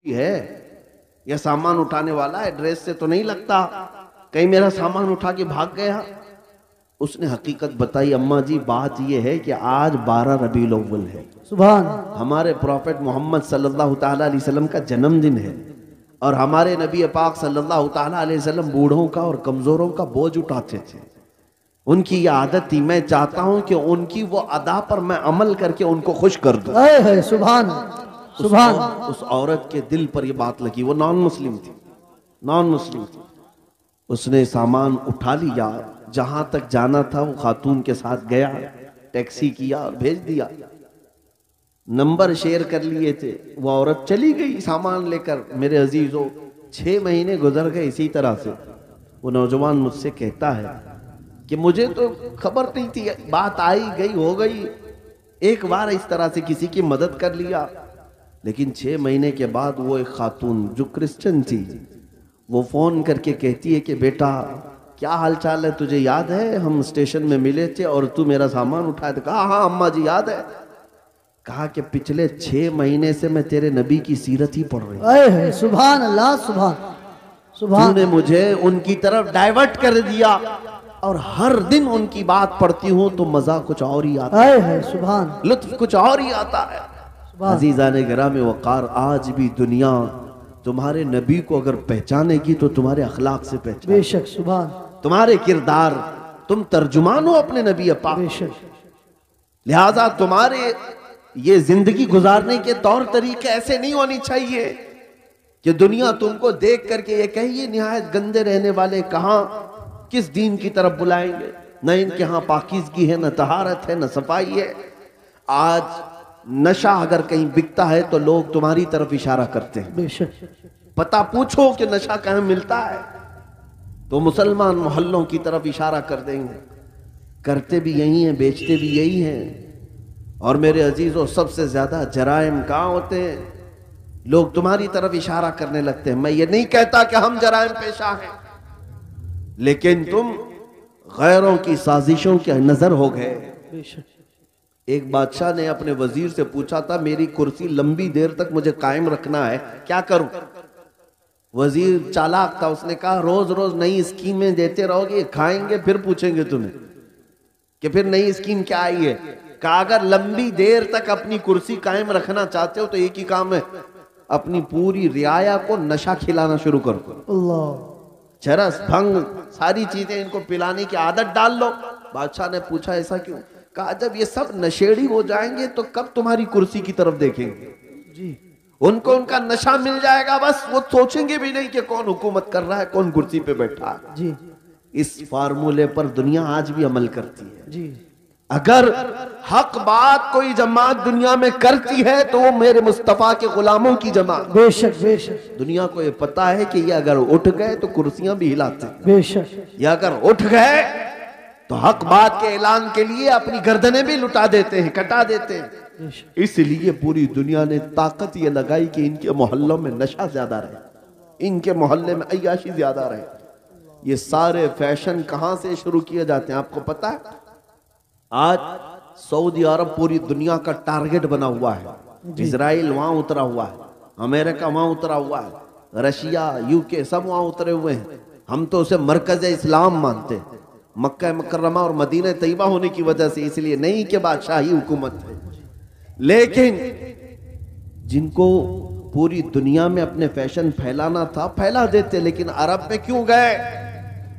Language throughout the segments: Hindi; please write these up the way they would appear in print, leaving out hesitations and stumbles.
है या सामान उठाने वाला है, ड्रेस से तो नहीं लगता कहीं मेरा सामान उठा के भाग गया। उसने हकीकत बताई, अम्मा जी बात यह है कि आज 12 रबीउल अव्वल है, सुभान, हमारे प्रॉफेट मोहम्मद सल्लल्लाहु ताला अलैहि वसल्लम का जन्मदिन है और हमारे नबी पाक सल्लल्लाहु ताला अलैहि वसल्लम बूढ़ों का और कमजोरों का बोझ उठाते थे। उनकी ये आदत थी, मैं चाहता हूं कि उनकी वो अदा पर मैं अमल करके उनको खुश कर दूं। है सुभान सुभान। उस औरत के दिल पर ये बात लगी। वो नॉन मुस्लिम थी, नॉन मुस्लिम थी। उसने सामान उठा लिया, जहां तक जाना था वो खातून के साथ गया, टैक्सी किया और भेज दिया। नंबर शेयर कर लिए थे। वो औरत चली गई सामान लेकर। मेरे अजीजों, 6 महीने गुजर गए इसी तरह से। वो नौजवान मुझसे कहता है कि मुझे तो खबर नहीं थी, बात आई गई हो गई, एक बार इस तरह से किसी की मदद कर लिया। लेकिन 6 महीने के बाद वो एक खातून जो क्रिश्चियन थी, वो फोन करके कहती है कि बेटा क्या हाल चाल है, तुझे याद है हम स्टेशन में मिले थे और तू मेरा सामान उठाया था? कहा हाँ अम्मा जी याद है। कहा कि पिछले 6 महीने से मैं तेरे नबी की सीरत ही पढ़ रही हूं। सुभान अल्लाह, सुभान सुभान। तूने मुझे उनकी तरफ डाइवर्ट कर दिया और हर दिन उनकी बात पढ़ती हूँ तो मजा कुछ और ही आता है, सुभान, लुत्फ कुछ और ही आता है। अजीज़ाने गिरामे वक़ार, आज भी दुनिया तुम्हारे नबी को अगर पहचानेगी तो तुम्हारे अखलाक से पहचाने, बेशक, सुभान, तुम्हारे किरदार, तुम तर्जुमान हो अपने नबी पाक, बेशक। लिहाजा तुम्हारे ये जिंदगी गुजारने के तौर तरीके ऐसे नहीं होनी चाहिए कि दुनिया तुमको देख करके ये कहे ये निहायत गंदे रहने वाले कहां किस दीन की तरफ बुलाएंगे। न इनके यहाँ पाकीज़गी है, न तहारत है, न सफाई है। आज नशा अगर कहीं बिकता है तो लोग तुम्हारी तरफ इशारा करते हैं। बेशक। पता पूछो कि नशा कहाँ मिलता है तो मुसलमान मोहल्लों की तरफ इशारा कर देंगे। करते भी यही हैं, बेचते भी यही हैं। और मेरे अजीजों, सबसे ज्यादा जराइम कहाँ होते हैं? लोग तुम्हारी तरफ इशारा करने लगते हैं। मैं ये नहीं कहता कि हम जराइम पेशा हैं, लेकिन तुम गैरों की साजिशों के नजर हो गए। एक बादशाह ने अपने वजीर से पूछा था, मेरी कुर्सी लंबी देर तक मुझे कायम रखना है, क्या करूं? वजीर चालाक था, उसने कहा रोज रोज नई स्कीमें देते रहोगे, खाएंगे फिर पूछेंगे तुम्हें कि फिर नई स्कीम क्या आई है। कहा अगर लंबी देर तक अपनी कुर्सी कायम रखना चाहते हो तो एक ही काम है, अपनी पूरी रियाया को नशा खिलाना शुरू करो। अल्लाह, चरस भंग सारी चीजें इनको पिलाने की आदत डाल लो। बादशाह ने पूछा ऐसा क्यों? कहा जब ये सब नशेड़ी हो जाएंगे तो कब तुम्हारी कुर्सी की तरफ देखेंगे जी। उनको उनका नशा मिल जाएगा, बस वो सोचेंगे भी नहीं कि कौन हुकूमत कर रहा है, कौन कुर्सी पे बैठा है जी। इस फार्मूले पर दुनिया आज भी अमल करती है जी। अगर हक बात कोई जमात दुनिया में करती है तो वो मेरे मुस्तफा के गुलामों की जमात। बेशक बेशक। दुनिया को ये पता है कि ये अगर उठ गए तो कुर्सियां भी हिलाते हैं। बेशक। ये अगर उठ गए तो हक बात के ऐलान के लिए अपनी गर्दनें भी लुटा देते हैं, कटा देते हैं। इसलिए पूरी दुनिया ने ताकत ये लगाई कि इनके मोहल्लों में नशा ज्यादा रहे, इनके मोहल्ले में अय्याशी ज्यादा रहे। ये सारे फैशन कहां से शुरू किए जाते हैं आपको पता है? आज सऊदी अरब पूरी दुनिया का टारगेट बना हुआ है। इजराइल वहां उतरा हुआ है, अमेरिका वहां उतरा हुआ है, रशिया, यूके सब वहां उतरे हुए हैं। हम तो उसे मरकज इस्लाम मानते हैं, मक्का मुकर्रमा और मदीना तैयबा होने की वजह से, इसलिए नहीं कि बादशाही हुकूमत है। लेकिन जिनको पूरी दुनिया में अपने फैशन फैलाना था फैला देते, लेकिन अरब में क्यों गए?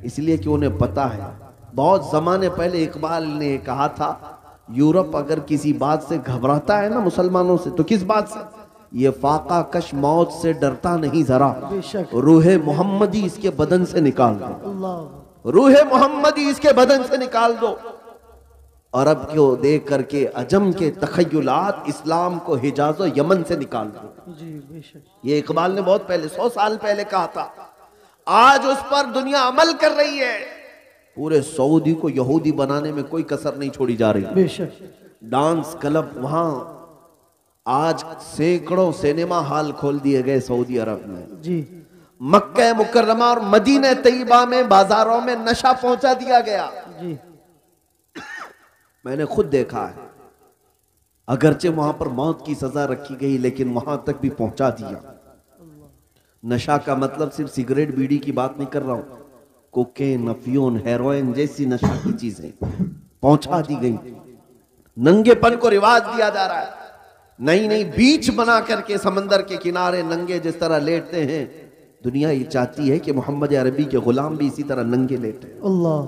इसलिए कि उन्हें पता है, बहुत जमाने पहले इकबाल ने कहा था, यूरोप अगर किसी बात से घबराता है ना मुसलमानों से, तो किस बात से? ये फाका कश मौत से डरता नहीं जरा, रूहे मोहम्मदी इसके बदन से निकाल दो, रूहे मोहम्मदी इसके बदन से निकाल दो। अरब को देख करके अजम के तखय्युलात इस्लाम को हिजाज और यमन से निकाल दो। ये इकबाल ने बहुत पहले 100 साल पहले कहा था। आज उस पर दुनिया अमल कर रही है। पूरे सऊदी को यहूदी बनाने में कोई कसर नहीं छोड़ी जा रही। बेशक। डांस क्लब वहां आज सैकड़ों सिनेमा हॉल खोल दिए गए सऊदी अरब में जी। मक्का मुकर्रमा और मदीना तैयबा में बाजारों में नशा पहुंचा दिया गया जी। मैंने खुद देखा है। अगरचे वहां पर मौत की सजा रखी गई लेकिन वहां तक भी पहुंचा दिया। नशा का मतलब सिर्फ सिगरेट बीड़ी की बात नहीं कर रहा हूं, कोकेन, अफीन, हेरोइन जैसी नशा की चीजें पहुंचा दी गई। नंगेपन को रिवाज दिया जा रहा है। नई नई बीच बना करके समंदर के किनारे नंगे जिस तरह लेटते हैं, दुनिया ये चाहती है कि मोहम्मद अरबी के गुलाम भी इसी तरह नंगे लेटे। अल्लाह,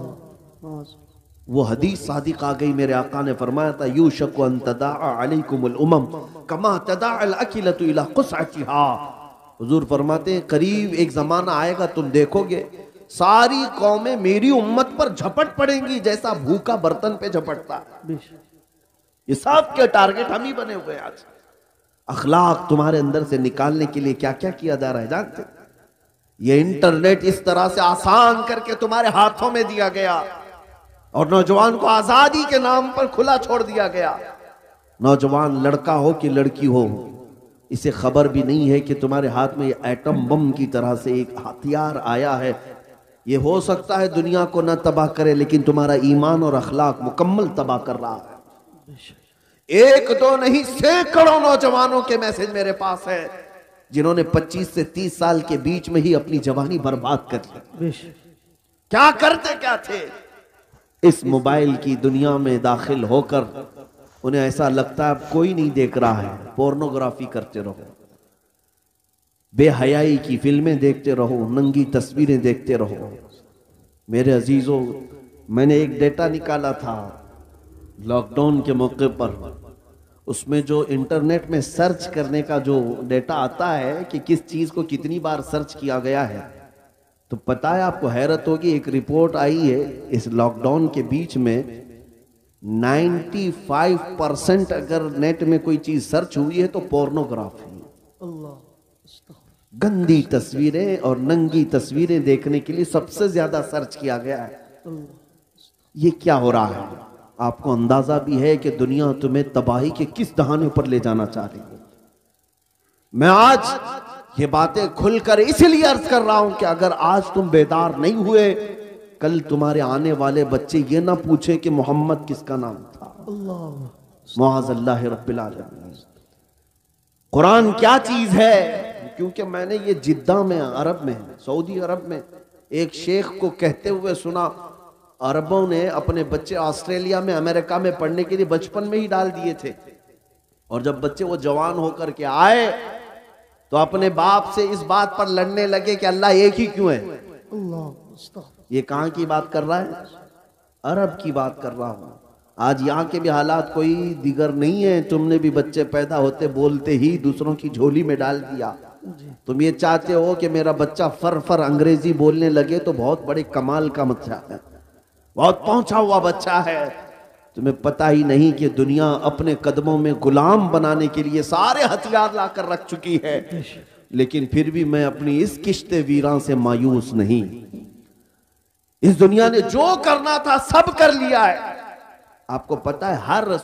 वो हदीस सादिक आ गई, मेरे आका ने फरमाया था, यूशकु अन तदाअ अलैकुमुल उमम कमा तदाअल अकिलतु इला क़ुसअतिहा। हुजूर फरमाते हैं करीब एक जमाना आएगा, तुम देखोगे सारी कौमें मेरी उम्मत पर झपट पड़ेंगी जैसा भूखा बर्तन पे झपटता है। ये सब के टारगेट हम ही बने हुए हैं आज। अखलाक तुम्हारे अंदर से निकालने के लिए क्या क्या किया जा रहा है जानते? ये इंटरनेट इस तरह से आसान करके तुम्हारे हाथों में दिया गया और नौजवान को आजादी के नाम पर खुला छोड़ दिया गया। नौजवान लड़का हो कि लड़की हो, इसे खबर भी नहीं है कि तुम्हारे हाथ में एटम बम की तरह से एक हथियार आया है। ये हो सकता है दुनिया को न तबाह करे, लेकिन तुम्हारा ईमान और अखलाक मुकम्मल तबाह कर रहा है। एक दो नहीं, सैकड़ों नौजवानों के मैसेज मेरे पास है जिन्होंने 25 से 30 साल के बीच में ही अपनी जवानी बर्बाद कर ली। क्या करते क्या थे? इस मोबाइल की दुनिया में दाखिल होकर उन्हें ऐसा लगता है अब कोई नहीं देख रहा है, पोर्नोग्राफी करते रहो, बेहयाई की फिल्में देखते रहो, नंगी तस्वीरें देखते रहो। मेरे अजीजों, मैंने एक डेटा निकाला था लॉकडाउन के मौके पर, उसमें जो इंटरनेट में सर्च करने का जो डेटा आता है कि किस चीज को कितनी बार सर्च किया गया है, तो पता है आपको, हैरत होगी, एक रिपोर्ट आई है इस लॉकडाउन के बीच में 95% अगर नेट में कोई चीज सर्च हुई है तो पोर्नोग्राफी, गंदी तस्वीरें और नंगी तस्वीरें देखने के लिए सबसे ज्यादा सर्च किया गया है। ये क्या हो रहा है? आपको अंदाजा भी है कि दुनिया तुम्हें तबाही के किस दहाने पर ले जाना चाह रही है। मैं आज ये बातें खुलकर इसलिए अर्ज कर रहा हूं कि अगर आज तुम बेदार नहीं हुए, कल तुम्हारे आने वाले बच्चे ये ना पूछे कि मोहम्मद किसका नाम था। मुआज़ल्लाह रब्बिल आलमीन। कुरान क्या चीज है? क्योंकि मैंने ये जिद्दा में, अरब में, सऊदी अरब में एक शेख को कहते हुए सुना, अरबों ने अपने बच्चे ऑस्ट्रेलिया में, अमेरिका में पढ़ने के लिए बचपन में ही डाल दिए थे, और जब बच्चे वो जवान होकर के आए तो अपने बाप से इस बात पर लड़ने लगे कि अल्लाह एक ही क्यों है। ये कहां की बात कर रहा है? अरब की बात कर रहा हूं। आज यहाँ के भी हालात कोई दिगर नहीं है। तुमने भी बच्चे पैदा होते बोलते ही दूसरों की झोली में डाल दिया। तुम ये चाहते हो कि मेरा बच्चा फर अंग्रेजी बोलने लगे तो बहुत बड़े कमाल का बच्चा है, बहुत पहुंचा हुआ बच्चा है। तुम्हें पता ही नहीं कि दुनिया अपने कदमों में गुलाम बनाने के लिए सारे हथियार लाकर रख चुकी है, लेकिन फिर भी मैं अपनी इस किश्ते वीरान से मायूस नहीं। इस दुनिया ने जो करना था सब कर लिया है। आपको पता है हर